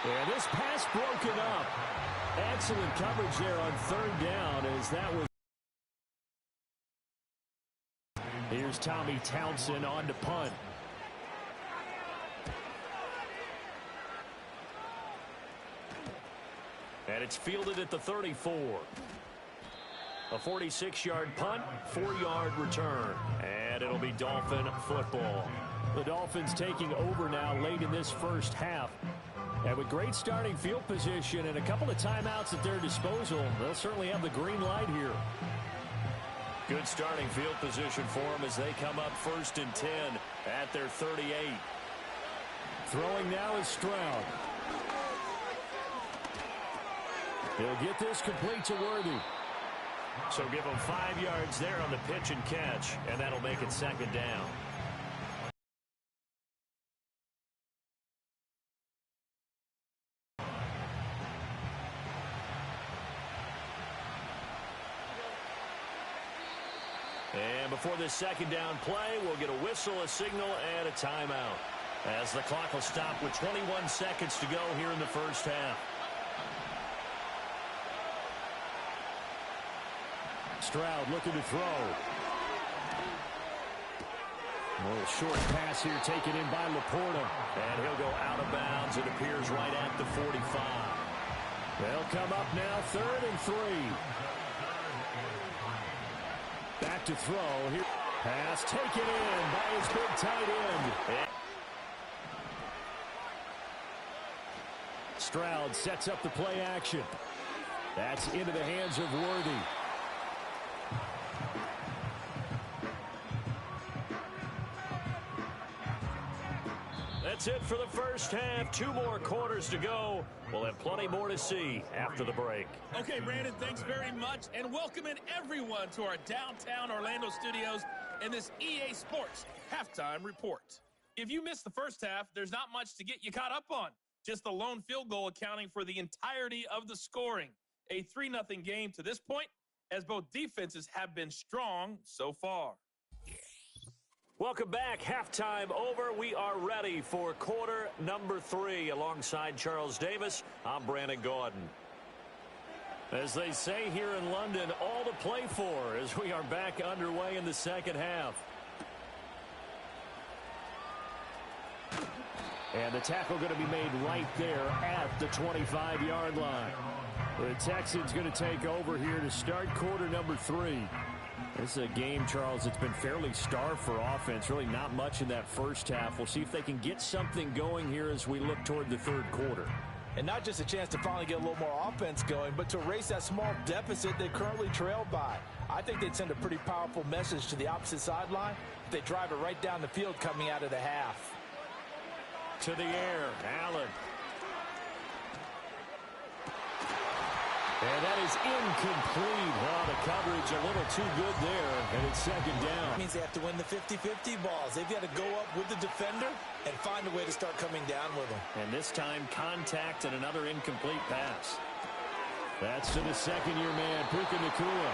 And this pass broken up. Excellent coverage there on third down as that was. Here's Tommy Townsend on to punt. And it's fielded at the 34. A 46-yard punt, 4-yard return. And it'll be Dolphin football. The Dolphins taking over now late in this first half. And with great starting field position and a couple of timeouts at their disposal, they'll certainly have the green light here. Good starting field position for them as they come up 1st and 10 at their 38. Throwing now is Stroud. He'll get this complete to Worthy. So give him 5 yards there on the pitch and catch, and that'll make it 2nd down. And before this 2nd down play, we'll get a whistle, a signal, and a timeout. As the clock will stop with 21 seconds to go here in the first half. Stroud looking to throw. A little short pass here taken in by Laporta. And he'll go out of bounds. It appears right at the 45. They'll come up now 3rd and 3. Back to throw. Here, pass taken in by his big tight end. Stroud sets up the play action. That's into the hands of Worthy. That's it for the first half. 2 more quarters to go. We'll have plenty more to see after the break. Okay, Brandon, thanks very much. And welcoming everyone to our downtown Orlando studios and this EA Sports Halftime Report. If you missed the first half, there's not much to get you caught up on. Just the lone field goal accounting for the entirety of the scoring. A 3-0 game to this point, as both defenses have been strong so far. Welcome back. Halftime over. We are ready for quarter number 3. Alongside Charles Davis, I'm Brandon Gaudin. As they say here in London, all to play for as we are back underway in the second half. And the tackle going to be made right there at the 25-yard line. The Texans going to take over here to start quarter number 3. This is a game, Charles, that's been fairly starved for offense. Really not much in that first half. We'll see if they can get something going here as we look toward the third quarter. And not just a chance to finally get a little more offense going, but to erase that small deficit they currently trailed by. I think they'd send a pretty powerful message to the opposite sideline if they drive it right down the field coming out of the half. To the air, Allen. And that is incomplete. Well, the coverage a little too good there, and it's 2nd down. That means they have to win the 50-50 balls. They've got to go up with the defender and find a way to start coming down with them. And this time, contact and another incomplete pass. That's to the second-year man, Puka Nacua.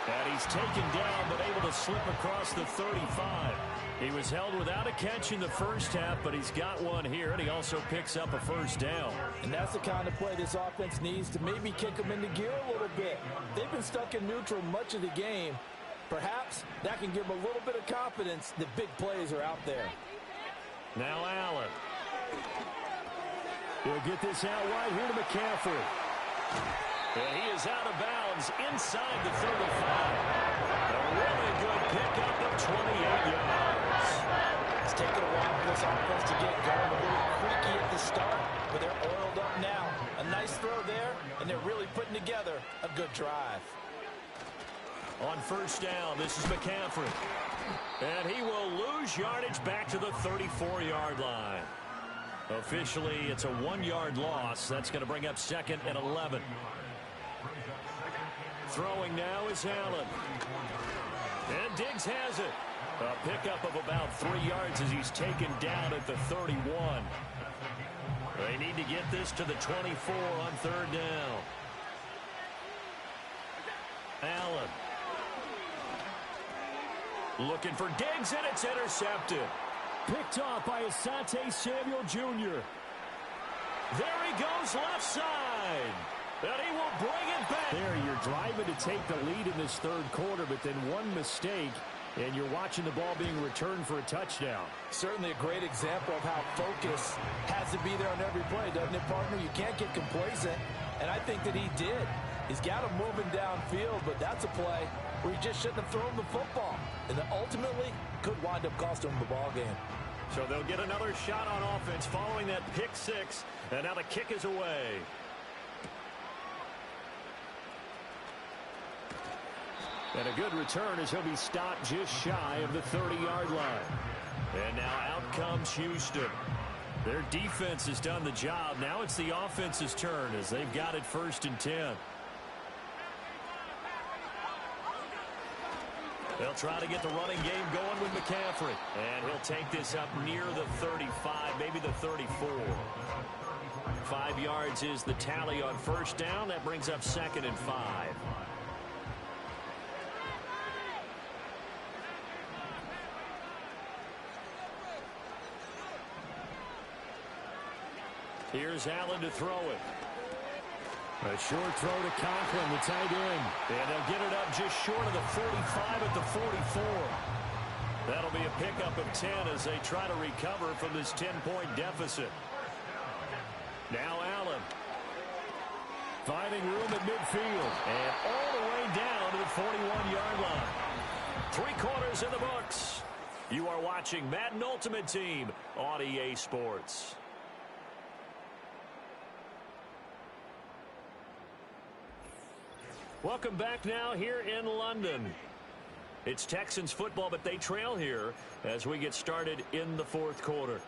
And he's taken down, but able to slip across the 35. He was held without a catch in the first half, but he's got one here, and he also picks up a first down. And that's the kind of play this offense needs to maybe kick them into gear a little bit. They've been stuck in neutral much of the game. Perhaps that can give them a little bit of confidence that big plays are out there. Now Allen. He'll get this out wide here to McCaffrey. And he is out of bounds inside the 35. A really good pickup of 28 yards. It's taken a while for this offense to get going. A little creaky at the start, but they're oiled up now. A nice throw there, and they're really putting together a good drive. On first down, this is McCaffrey. And he will lose yardage back to the 34-yard line. Officially, it's a 1-yard loss. That's going to bring up 2nd and 11. Throwing now is Allen. And Diggs has it. A pickup of about 3 yards as he's taken down at the 31. They need to get this to the 24 on 3rd down. Allen. Looking for Diggs, and it's intercepted. Picked off by Asante Samuel Jr. There he goes left side. And he will bring it back. There, you're driving to take the lead in this third quarter, but then one mistake, and you're watching the ball being returned for a touchdown. Certainly a great example of how focus has to be there on every play, doesn't it, partner? You can't get complacent, and I think that he did. He's got him moving downfield, but that's a play where he just shouldn't have thrown the football, and then ultimately could wind up costing him the ball game. So they'll get another shot on offense following that pick six, and now the kick is away. And a good return as he'll be stopped just shy of the 30-yard line. And now out comes Houston. Their defense has done the job. Now it's the offense's turn as they've got it 1st and 10. They'll try to get the running game going with McCaffrey. And he'll take this up near the 35, maybe the 34. 5 yards is the tally on 1st down. That brings up 2nd and 5. Here's Allen to throw it. A short throw to Conklin, the tight end. And they'll get it up just short of the 45 at the 44. That'll be a pickup of 10 as they try to recover from this 10-point deficit. Now Allen. Finding room at midfield. And all the way down to the 41-yard line. 3 quarters in the books. You are watching Madden Ultimate Team on EA Sports. Welcome back now here in London. It's Texans football, but they trail here as we get started in the 4th quarter.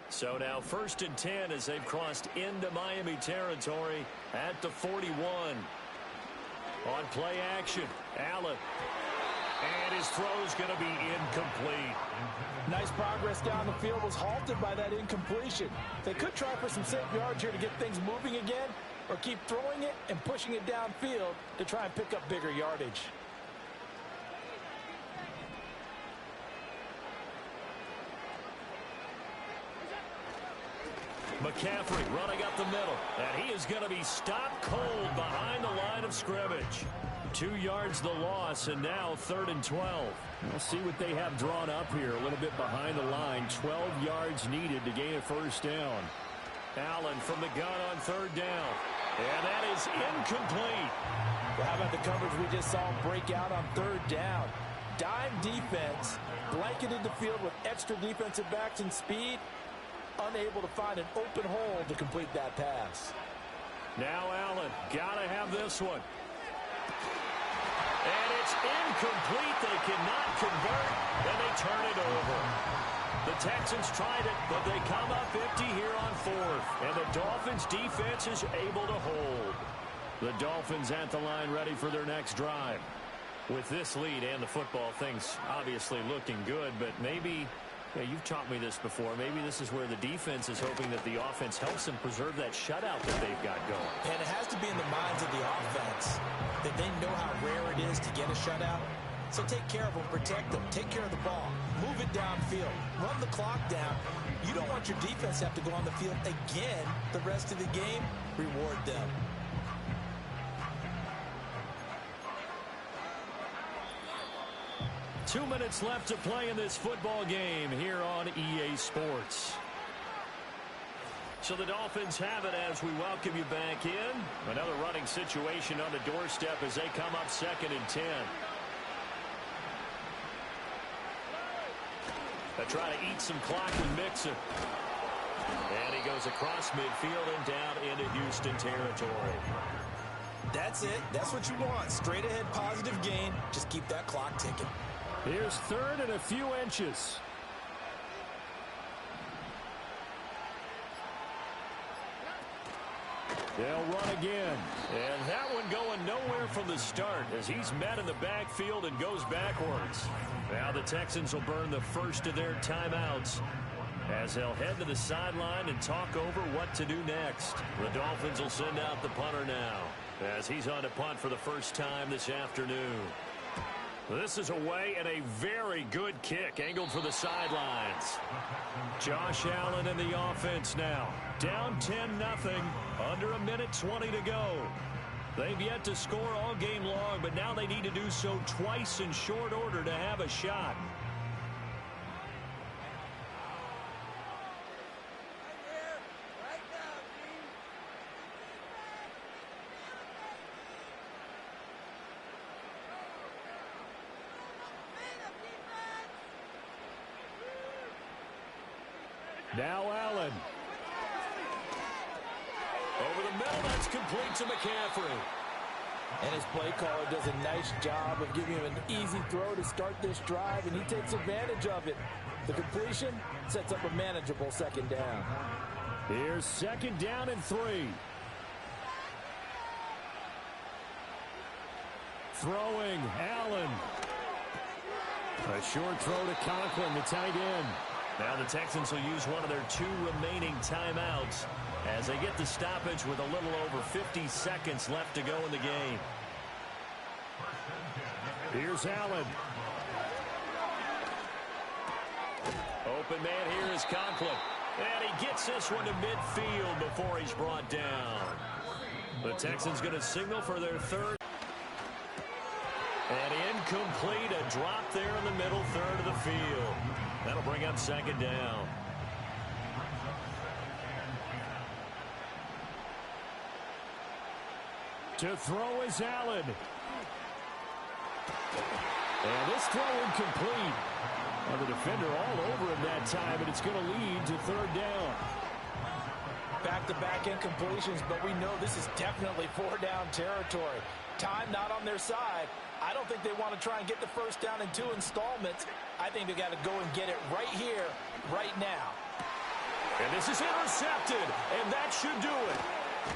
So now 1st and 10 as they've crossed into Miami territory at the 41. On play action, Allen. And his throw's going to be incomplete. Nice progress down the field was halted by that incompletion. They could try for some safe yards here to get things moving again, or keep throwing it and pushing it downfield to try and pick up bigger yardage. McCaffrey running up the middle, and he is going to be stopped cold behind the line of scrimmage. 2 yards the loss, and now 3rd and 12. We'll see what they have drawn up here. A little bit behind the line. 12 yards needed to gain a 1st down. Allen from the gun on 3rd down. And that is incomplete. Well, how about the coverage we just saw break out on 3rd down? Dime defense, blanketed the field with extra defensive backs and speed, unable to find an open hole to complete that pass. Now Allen, gotta have this one. And it's incomplete. They cannot convert, and they turn it over. The Texans tried it, but they come up empty here on 4th. And the Dolphins' defense is able to hold. The Dolphins at the line ready for their next drive. With this lead and the football, things obviously looking good, but maybe... Yeah, you've taught me this before. Maybe this is where the defense is hoping that the offense helps them preserve that shutout that they've got going. And it has to be in the minds of the offense that they know how rare it is to get a shutout. So take care of them, protect them, take care of the ball, move it downfield, run the clock down. You don't want your defense to have to go on the field again the rest of the game. Reward them. Two minutes left to play in this football game here on EA Sports. So the Dolphins have it as we welcome you back in. Another running situation on the doorstep as they come up 2nd and 10. They try to eat some clock with Mixon. And he goes across midfield and down into Houston territory. That's it. That's what you want. Straight ahead positive gain. Just keep that clock ticking. Here's 3rd and a few inches. They'll run again. And that one going nowhere from the start as he's met in the backfield and goes backwards. Now the Texans will burn the first of their timeouts as they'll head to the sideline and talk over what to do next. The Dolphins will send out the punter now as he's on to punt for the first time this afternoon. This is away and a very good kick angled for the sidelines. Josh Allen in the offense now. Down 10-0. Under a minute 20 to go. They've yet to score all game long, but now they need to do so twice in short order to have a shot. Now Allen. Over the middle, that's complete to McCaffrey. And his play caller does a nice job of giving him an easy throw to start this drive, and he takes advantage of it. The completion sets up a manageable second down. Here's second down and 3. Throwing, Allen. A short throw to Conklin, the tight end. Now the Texans will use one of their 2 remaining timeouts as they get the stoppage with a little over 50 seconds left to go in the game. Here's Allen. Open man here is Conklin. And he gets this one to midfield before he's brought down. The Texans going to signal for their third. And incomplete, a drop there in the middle third of the field. That'll bring up second down. To throw is Allen. And this throw incomplete. Well, the defender all over him that time, and it's going to lead to third down. Back-to-back incompletions, but we know this is definitely 4-down territory. Time not on their side. I don't think they want to try and get the first down in 2 installments. I think they got to go and get it right here, right now. And this is intercepted, and that should do it.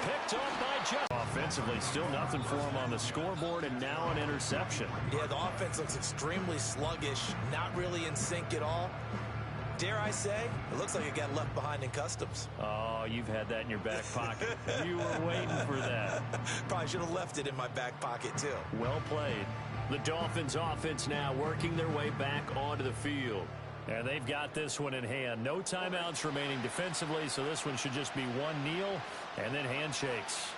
Picked up by Jeff. Offensively, still nothing for him on the scoreboard, and now an interception. Yeah, the offense looks extremely sluggish, not really in sync at all. Dare I say, it looks like it got left behind in customs. Oh, you've had that in your back pocket. You were waiting for that. Probably should have left it in my back pocket, too. Well played. The Dolphins offense now working their way back onto the field. And they've got this one in hand. No timeouts remaining defensively, so this one should just be one kneel and then handshakes.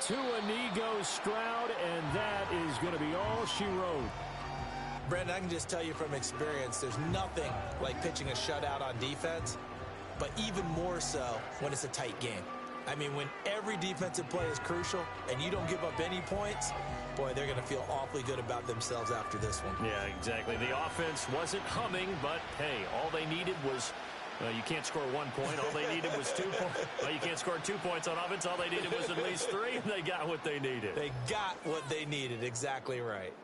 To a knee goes Stroud, and that is going to be all she wrote. Brandon, I can just tell you from experience, there's nothing like pitching a shutout on defense, but even more so when it's a tight game. I mean, when every defensive play is crucial and you don't give up any points, boy, they're going to feel awfully good about themselves after this one. Yeah, exactly. The offense wasn't humming, but, hey, all they needed was, you can't score 1 point. All they needed was 2 points. Well, you can't score 2 points on offense. All they needed was at least 3, and they got what they needed. They got what they needed. Exactly right.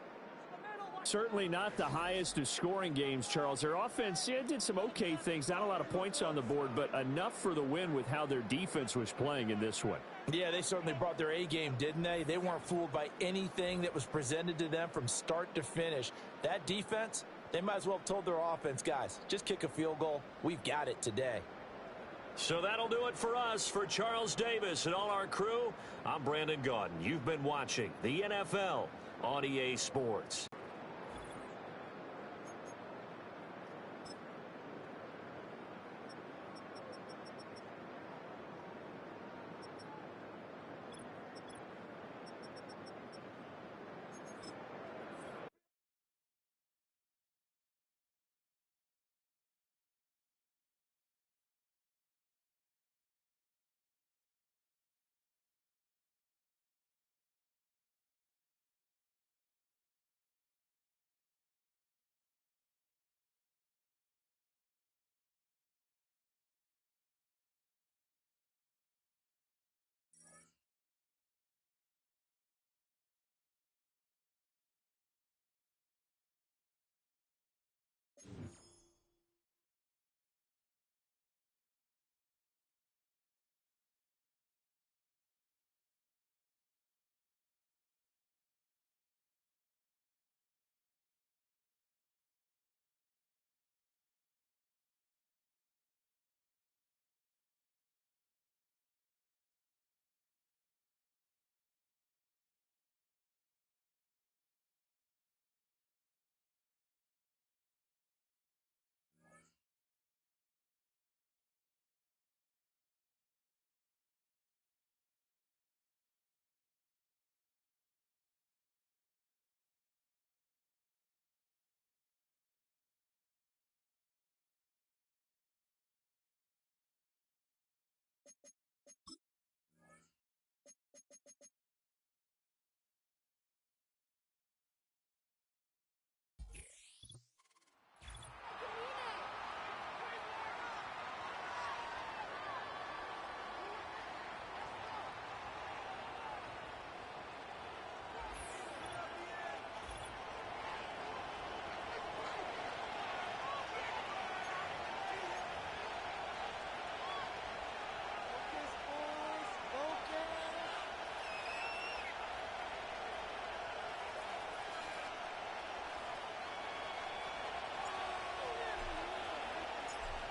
Certainly not the highest of scoring games, Charles. Their offense did some okay things. Not a lot of points on the board, but enough for the win with how their defense was playing in this one. Yeah, they certainly brought their A game, didn't they? They weren't fooled by anything that was presented to them from start to finish. That defense, they might as well have told their offense, guys, just kick a field goal. We've got it today. So that'll do it for us. For Charles Davis and all our crew, I'm Brandon Gaudin. You've been watching the NFL on EA Sports.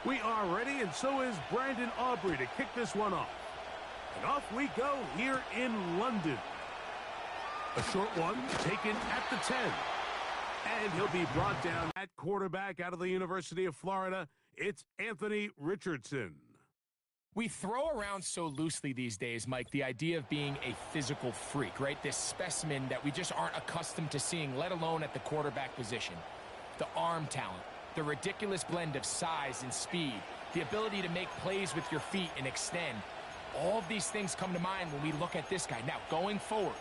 We are ready, and so is Brandon Aubrey to kick this one off. And off we go here in London. A short one taken at the 10. And he'll be brought down at quarterback out of the University of Florida. It's Anthony Richardson. We throw around so loosely these days, Mike, the idea of being a physical freak, right? This specimen that we just aren't accustomed to seeing, let alone at the quarterback position. The arm talent, the ridiculous blend of size and speed, the ability to make plays with your feet and extend. All of these things come to mind when we look at this guy. Now, going forward,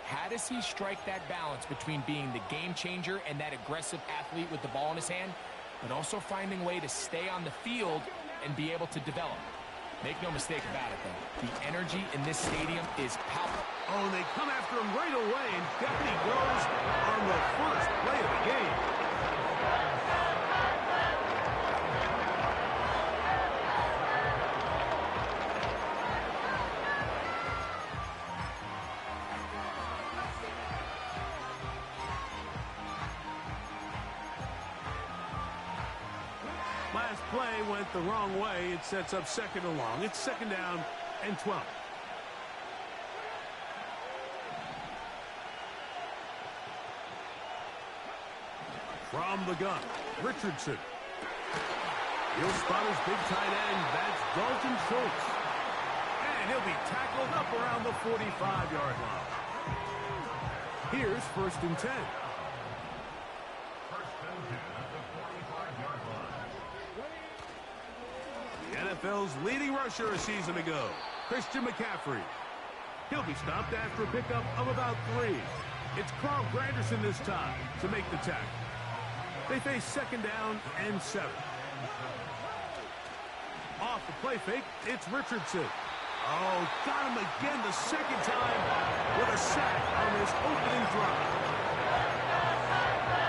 how does he strike that balance between being the game changer and that aggressive athlete with the ball in his hand, but also finding a way to stay on the field and be able to develop? Make no mistake about it, though. The energy in this stadium is palpable. Oh, and they come after him right away, and down he goes on the first play of the game. Last play went the wrong way. It sets up second and long. It's second down and 12. From the gun, Richardson. He'll spot his big tight end. That's Dalton Schultz. And he'll be tackled up around the 45-yard line. Here's first and 10. NFL's leading rusher a season ago, Christian McCaffrey. He'll be stopped after a pickup of about 3. It's Carl Granderson this time to make the tackle. They face second down and 7. Off the play fake, it's Richardson. Oh, got him again the second time with a sack on this opening drive.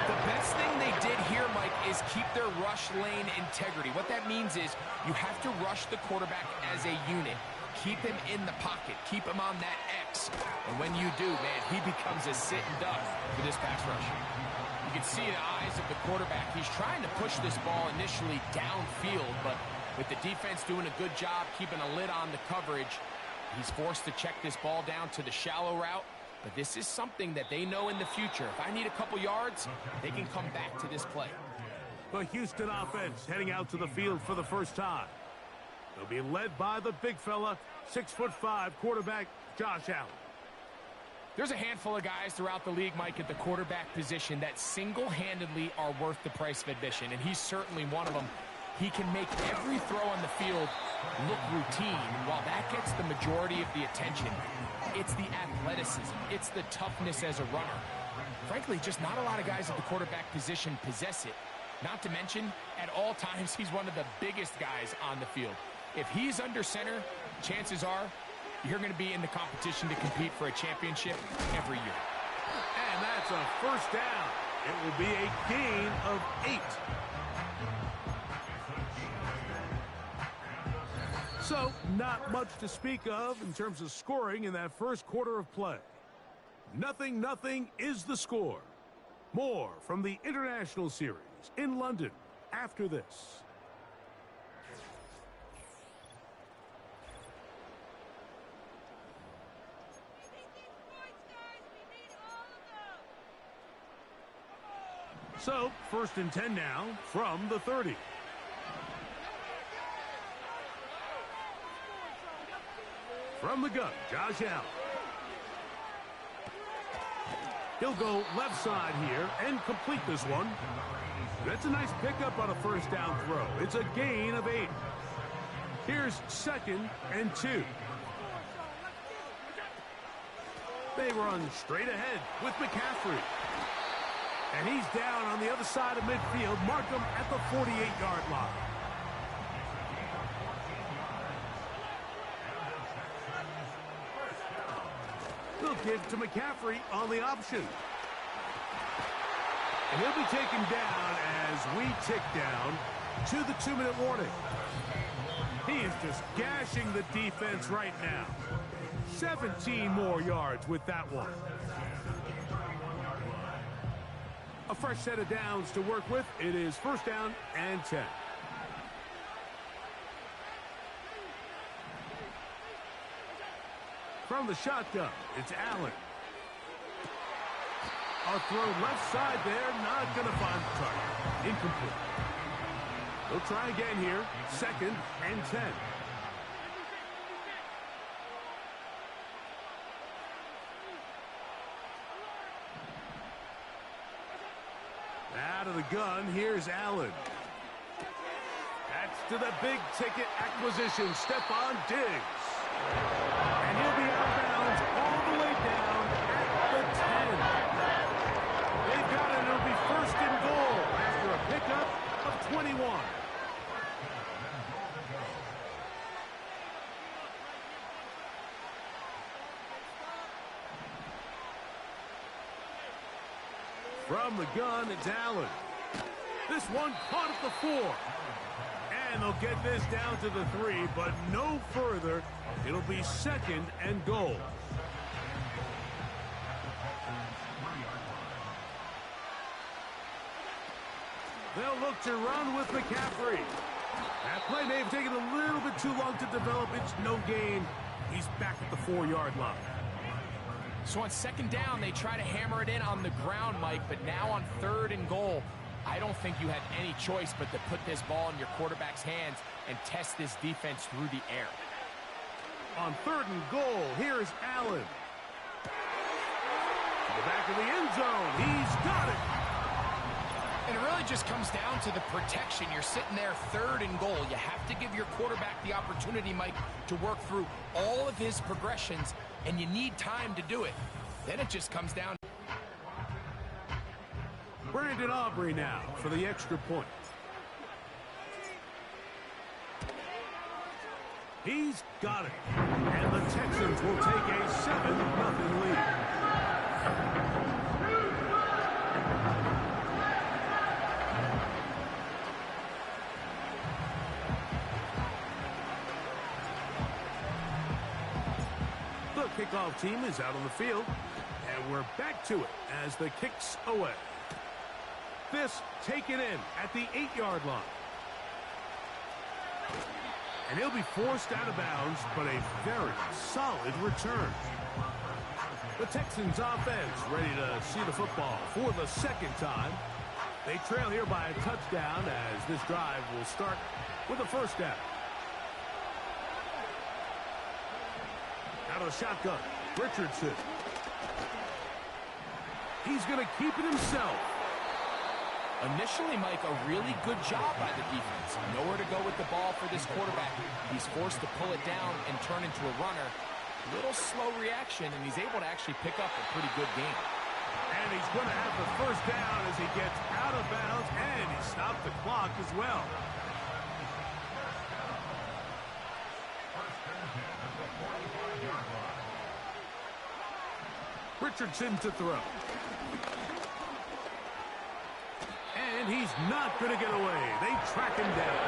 The best thing they did here, Mike, is keep their rush lane integrity. What that means is you have to rush the quarterback as a unit. Keep him in the pocket. Keep him on that X. And when you do, man, he becomes a sitting duck for this pass rush. You can see the eyes of the quarterback. He's trying to push this ball initially downfield, but with the defense doing a good job keeping a lid on the coverage, he's forced to check this ball down to the shallow route. But this is something that they know in the future. If I need a couple yards, they can come back to this play. The Houston offense heading out to the field for the first time. They'll be led by the big fella, 6'5" quarterback Josh Allen. There's a handful of guys throughout the league, Mike, at the quarterback position that single-handedly are worth the price of admission, and he's certainly one of them. He can make every throw on the field look routine. While that gets the majority of the attention, it's the athleticism. It's the toughness as a runner. Frankly, just not a lot of guys at the quarterback position possess it. Not to mention, at all times, he's one of the biggest guys on the field. If he's under center, chances are you're going to be in the competition to compete for a championship every year. And that's a first down. It will be a gain of 8. So, not much to speak of in terms of scoring in that first quarter of play. 0-0 is the score. More from the International Series in London after this. So, first and 10 now from the 30. From the gun, Josh Allen. He'll go left side here and complete this one. That's a nice pickup on a first down throw. It's a gain of 8. Here's second and 2. They run straight ahead with McCaffrey. And he's down on the other side of midfield. Mark him at the 48-yard line. They'll give to McCaffrey on the option. And he'll be taken down as we tick down to the 2-minute warning. He is just gashing the defense right now. 17 more yards with that one. A fresh set of downs to work with. It is first down and 10. From the shotgun, it's Allen. A throw left side there, not going to find the target. Incomplete. They'll try again here. 2nd and 10. Out of the gun, here's Allen. That's to the big-ticket acquisition, Stephon Diggs. And he'll be out of bounds all the way down at the 10. They've got it. It'll be 1st and goal after a pickup of 21. From the gun, it's Allen. This one caught at the 4. And they'll get this down to the 3, but no further. It'll be 2nd and goal. They'll look to run with McCaffrey. That play may have taken a little bit too long to develop. It's no gain. He's back at the 4-yard line. So on 2nd down, they try to hammer it in on the ground, Mike, but now on 3rd and goal, I don't think you had any choice but to put this ball in your quarterback's hands and test this defense through the air. On 3rd and goal, here's Allen. To the back of the end zone. He's got it. And it really just comes down to the protection. You're sitting there 3rd and goal. You have to give your quarterback the opportunity, Mike, to work through all of his progressions, and you need time to do it. Then it just comes down. Brandon Aubrey now for the extra point. He's got it. And the Texans will take a 7-0 lead. The kickoff team is out on the field. And we're back to it as the kick's away. This taken in at the 8-yard line. And he'll be forced out of bounds, but a very solid return. The Texans offense ready to see the football for the 2nd time. They trail here by a touchdown as this drive will start with a 1st down. Out of the shotgun, Richardson. He's going to keep it himself. Initially, Mike, a really good job by the defense. Nowhere to go with the ball for this quarterback. He's forced to pull it down and turn into a runner. Little slow reaction, and he's able to actually pick up a pretty good game. And he's going to have the 1st down as he gets out of bounds, and he stopped the clock as well. Richardson to throw. And he's not going to get away. They track him down.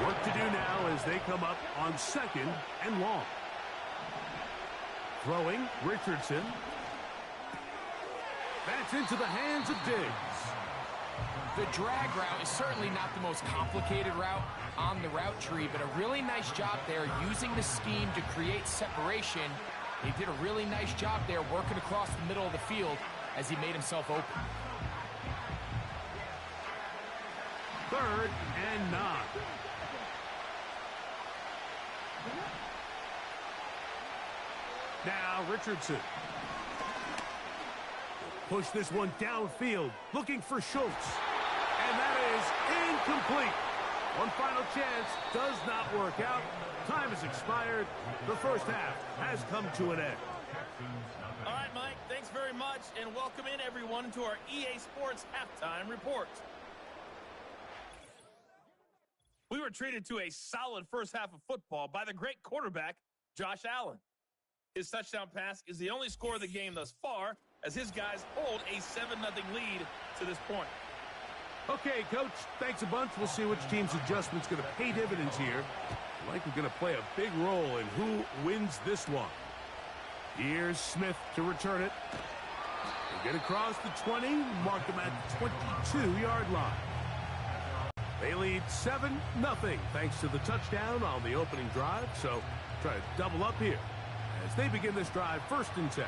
Work to do now as they come up on 2nd and long. Throwing, Richardson. That's into the hands of Diggs. The drag route is certainly not the most complicated route on the route tree, but a really nice job there using the scheme to create separation. He did a really nice job there working across the middle of the field as he made himself open. 3rd and 9. Now Richardson. Push this one downfield, looking for Schultz. And that is incomplete. One final chance does not work out. Time has expired. The 1st half has come to an end. All right, Mike, thanks very much, and welcome in everyone to our EA Sports Halftime Report. We were treated to a solid 1st half of football by the great quarterback, Josh Allen. His touchdown pass is the only score of the game thus far, as his guys hold a 7-0 lead to this point. Okay, Coach, thanks a bunch. We'll see which team's adjustment's going to pay dividends here. Likely going to play a big role in who wins this one. Here's Smith to return it. They get across the 20, mark them at the 22-yard line. They lead 7-0 thanks to the touchdown on the opening drive. So try to double up here as they begin this drive 1st and 10.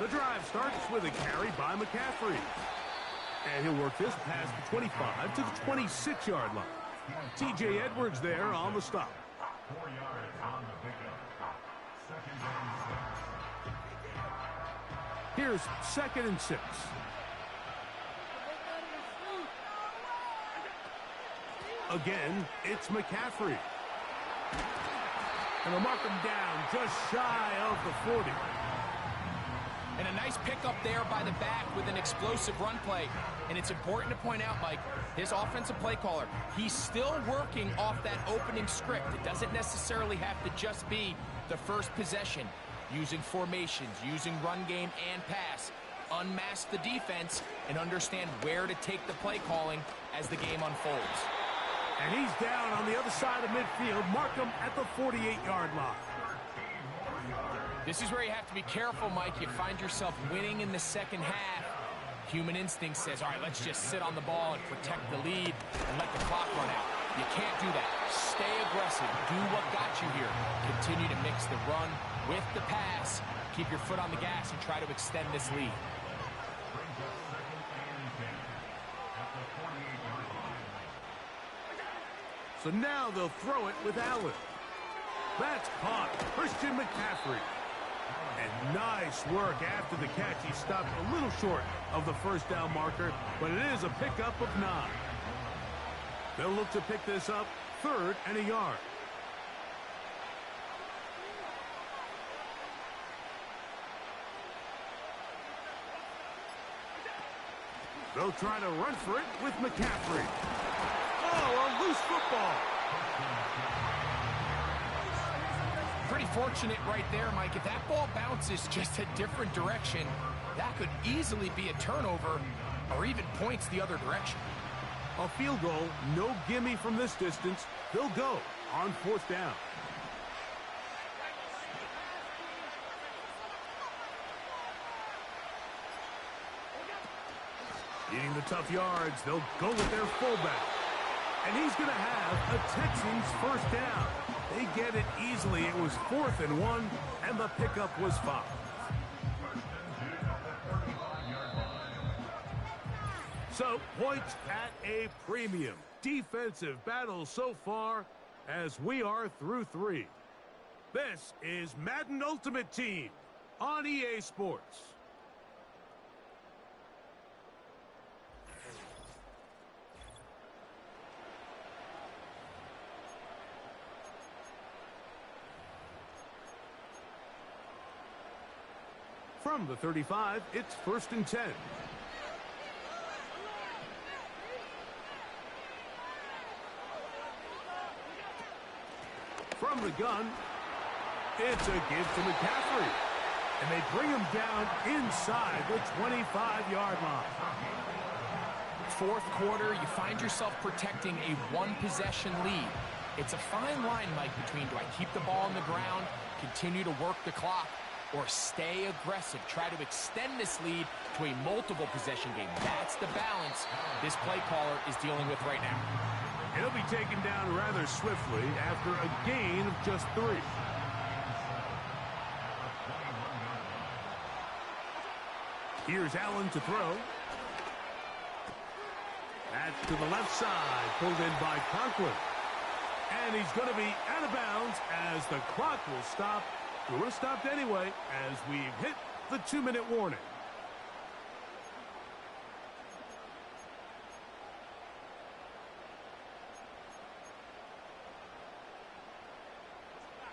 The drive starts with a carry by McCaffrey. And he'll work this past the 25 to the 26-yard line. T.J. Edwards there on the stop. 4 yards on the pickup. 2nd and 6. Here's 2nd and 6. Again, it's McCaffrey. And they'll mark him down just shy of the 40. And a nice pickup there by the back with an explosive run play. And it's important to point out, Mike, his offensive play caller, he's still working off that opening script. It doesn't necessarily have to just be the first possession. Using formations, using run game and pass. Unmask the defense and understand where to take the play calling as the game unfolds. And he's down on the other side of midfield. Mark him at the 48-yard line. This is where you have to be careful, Mike. You find yourself winning in the second half. Human instinct says, all right, let's just sit on the ball and protect the lead and let the clock run out. You can't do that. Stay aggressive. Do what got you here. Continue to mix the run with the pass. Keep your foot on the gas and try to extend this lead. Brings up 2nd and 10 at the 48-yard line. So now they'll throw it with Allen. That's caught. Christian McCaffrey. And nice work after the catch. He stopped a little short of the 1st down marker, but it is a pickup of 9. They'll look to pick this up 3rd and a yard. They'll try to run for it with McCaffrey. Oh, a loose football. Pretty fortunate right there, Mike. If that ball bounces just a different direction, that could easily be a turnover or even points the other direction. A field goal, no gimme from this distance. They'll go on 4th down. Eating the tough yards, they'll go with their fullback. And he's going to have a Texans 1st down. They get it easily. It was 4th and 1, and the pickup was 5. So, points at a premium. Defensive battle so far as we are through 3. This is Madden Ultimate Team on EA Sports. From the 35, it's 1st and 10. From the gun, it's a give to McCaffrey. And they bring him down inside the 25-yard line. 4th quarter, you find yourself protecting a one-possession lead. It's a fine line, Mike, between do I keep the ball on the ground, continue to work the clock, or stay aggressive, try to extend this lead to a multiple possession game. That's the balance this play caller is dealing with right now. He'll be taken down rather swiftly after a gain of just 3. Here's Allen to throw. That's to the left side, pulled in by Conklin. And he's going to be out of bounds as the clock will stop. It would have stopped anyway as we've hit the 2-minute warning.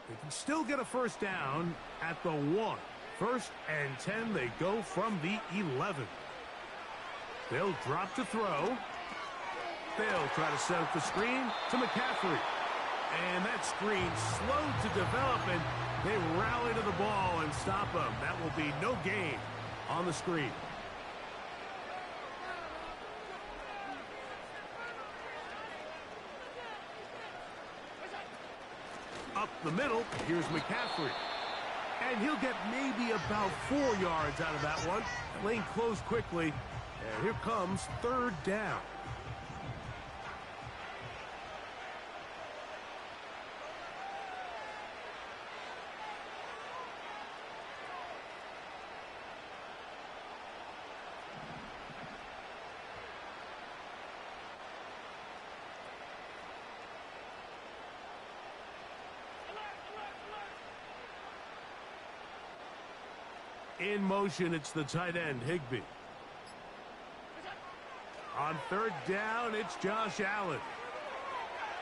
They can still get a 1st down at the 1. 1st and 10, they go from the 11. They'll drop to throw. They'll try to set up the screen to McCaffrey. And that screen slow to develop, and they rally to the ball and stop him. That will be no gain on the screen. Up the middle, here's McCaffrey. And he'll get maybe about 4 yards out of that one. Lane closed quickly. And here comes third down. In motion, it's the tight end, Higbee. On third down, it's Josh Allen.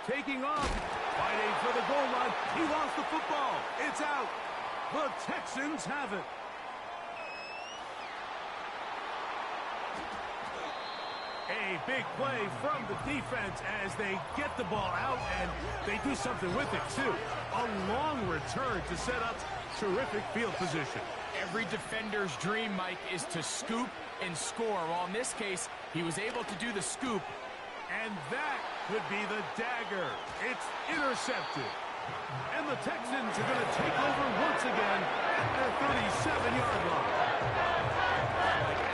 Taking off, fighting for the goal line. He lost the football. It's out. The Texans have it. A big play from the defense as they get the ball out, and they do something with it, too. A long return to set up terrific field position. Every defender's dream, Mike, is to scoop and score. Well, in this case, he was able to do the scoop. And that could be the dagger. It's intercepted. And the Texans are going to take over once again at their 37-yard line.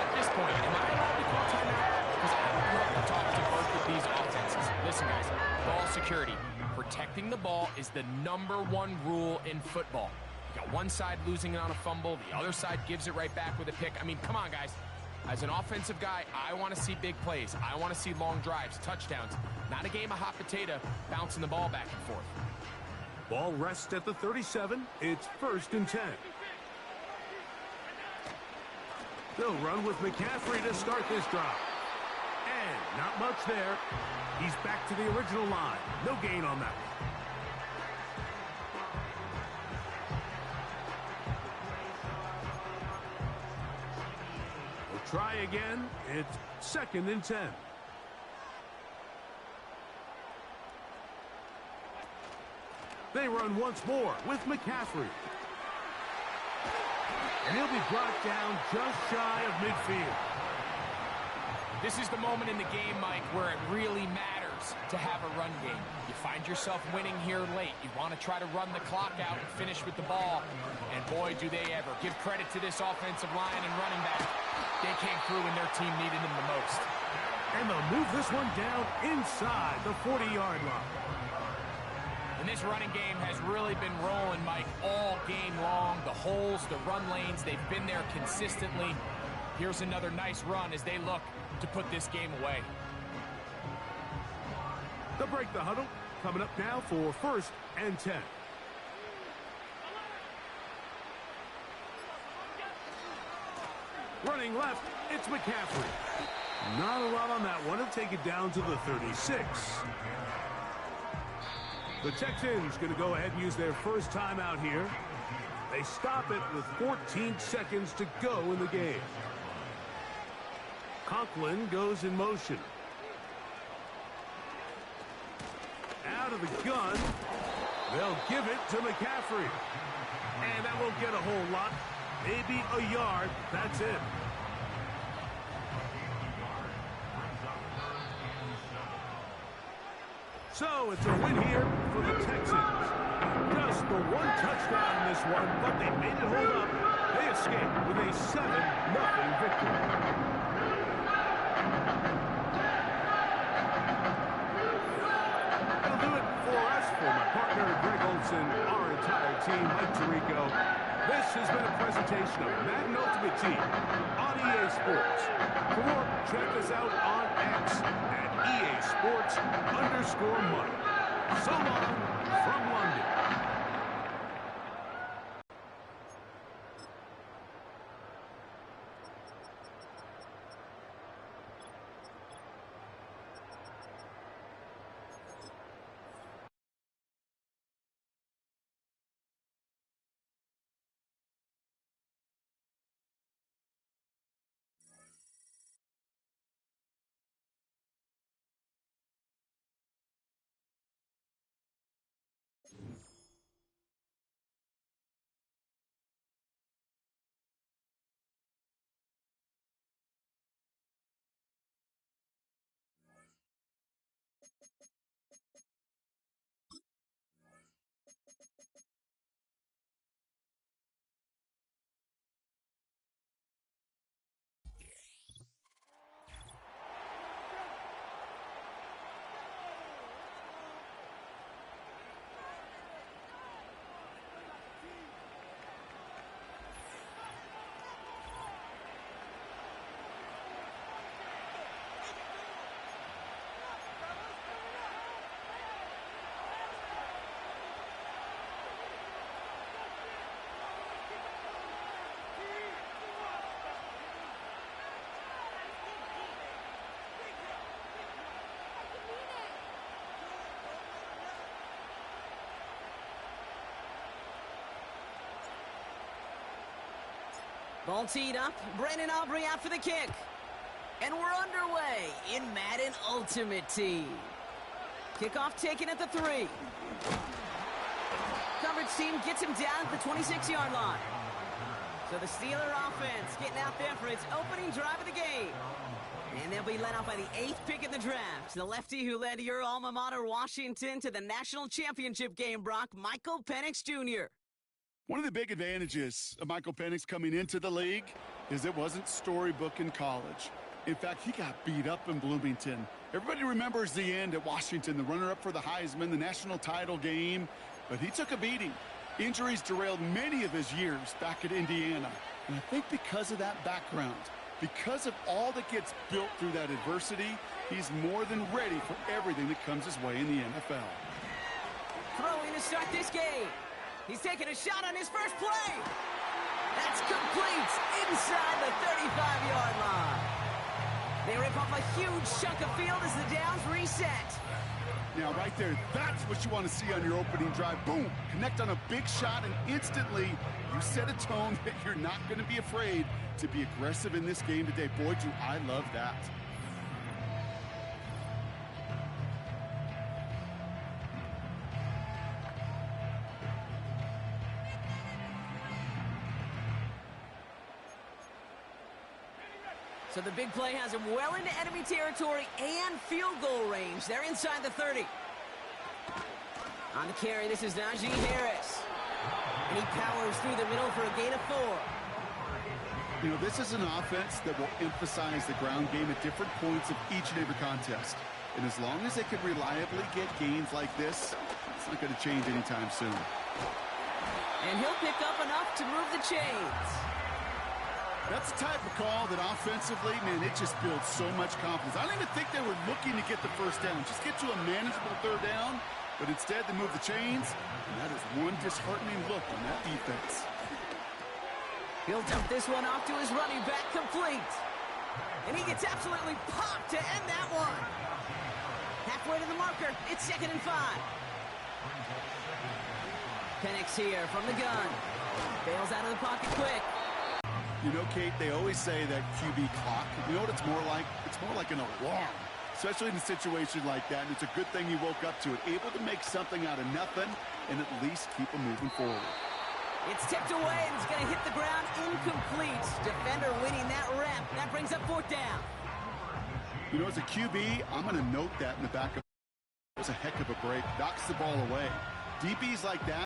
At this point, am I allowed to call timeout? Because I would love to talk to both of these offenses. Listen, guys, ball security. Protecting the ball is the #1 rule in football. You got one side losing it on a fumble, the other side gives it right back with a pick. I mean, come on, guys. As an offensive guy, I want to see big plays. I want to see long drives, touchdowns. Not a game of hot potato, bouncing the ball back and forth. Ball rests at the 37. It's 1st and 10. They'll run with McCaffrey to start this drive. And not much there. He's back to the original line. No gain on that one. Try again. It's 2nd and 10. They run once more with McCaffrey. And he'll be brought down just shy of midfield. This is the moment in the game, Mike, where it really matters to have a run game. You find yourself winning here late. You want to try to run the clock out and finish with the ball. And boy, do they ever. Give credit to this offensive line and running back. They came through when their team needed them the most. And they'll move this one down inside the 40-yard line. And this running game has really been rolling, Mike, all game long. The holes, the run lanes, they've been there consistently. Here's another nice run as they look to put this game away. They'll break the huddle. Coming up now for 1st and 10. Running left, it's McCaffrey. Not a lot on that one. He'll take it down to the 36. The Texans going to go ahead and use their first timeout here. They stop it with 14 seconds to go in the game. Conklin goes in motion. Out of the gun. They'll give it to McCaffrey. And that won't get a whole lot. Maybe a yard. That's it. So it's a win here for the Texans. Just the one touchdown in this one, but they made it hold up. They escaped with a 7-0 victory. That'll do it for us. For my partner, Greg Olson, our entire team, Mike Tirico. This has been a presentation of Madden Ultimate Team on EA Sports. For more, check us out on X at EA Sports_MUT. So long from London. All teed up. Brandon Aubrey out for the kick. And we're underway in Madden Ultimate Team. Kickoff taken at the 3. Coverage team gets him down at the 26-yard line. So the Steeler offense getting out there for its opening drive of the game. And they'll be led off by the 8th pick in the draft. The lefty who led your alma mater, Washington, to the national championship game, Brock, Michael Penix Jr. One of the big advantages of Michael Penix coming into the league is it wasn't storybook in college. In fact, he got beat up in Bloomington. Everybody remembers the end at Washington, the runner-up for the Heisman, the national title game. But he took a beating. Injuries derailed many of his years back at Indiana. And I think because of that background, because of all that gets built through that adversity, he's more than ready for everything that comes his way in the NFL. Throwing to start this game. He's taking a shot on his first play. That's complete inside the 35-yard line. They rip off a huge chunk of field as the downs reset. Now, right there, that's what you want to see on your opening drive. Boom! Connect on a big shot, and instantly you set a tone that you're not going to be afraid to be aggressive in this game today. Boy, do I love that. So the big play has him well into enemy territory and field goal range. They're inside the 30. On the carry, this is Najee Harris. And he powers through the middle for a gain of 4. You know, this is an offense that will emphasize the ground game at different points of each and every contest. And as long as they can reliably get gains like this, it's not going to change anytime soon. And he'll pick up enough to move the chains. That's the type of call that offensively, man, it just builds so much confidence. I don't even think they were looking to get the first down. Just get to a manageable third down, but instead they move the chains, and that is one disheartening look on that defense. He'll dump this one off to his running back, complete. And he gets absolutely popped to end that one. Halfway to the marker, it's 2nd and 5. Penix here from the gun. Bails out of the pocket quick. You know, Kate, they always say that QB clock. You know what it's more like? It's more like an alarm, especially in a situation like that. And it's a good thing he woke up to it, able to make something out of nothing and at least keep him moving forward. It's tipped away and it's going to hit the ground incomplete. Defender winning that rep. That brings up 4th down. You know, as a QB, I'm going to note that in the back of it was a heck of a break. Knocks the ball away. DBs like that.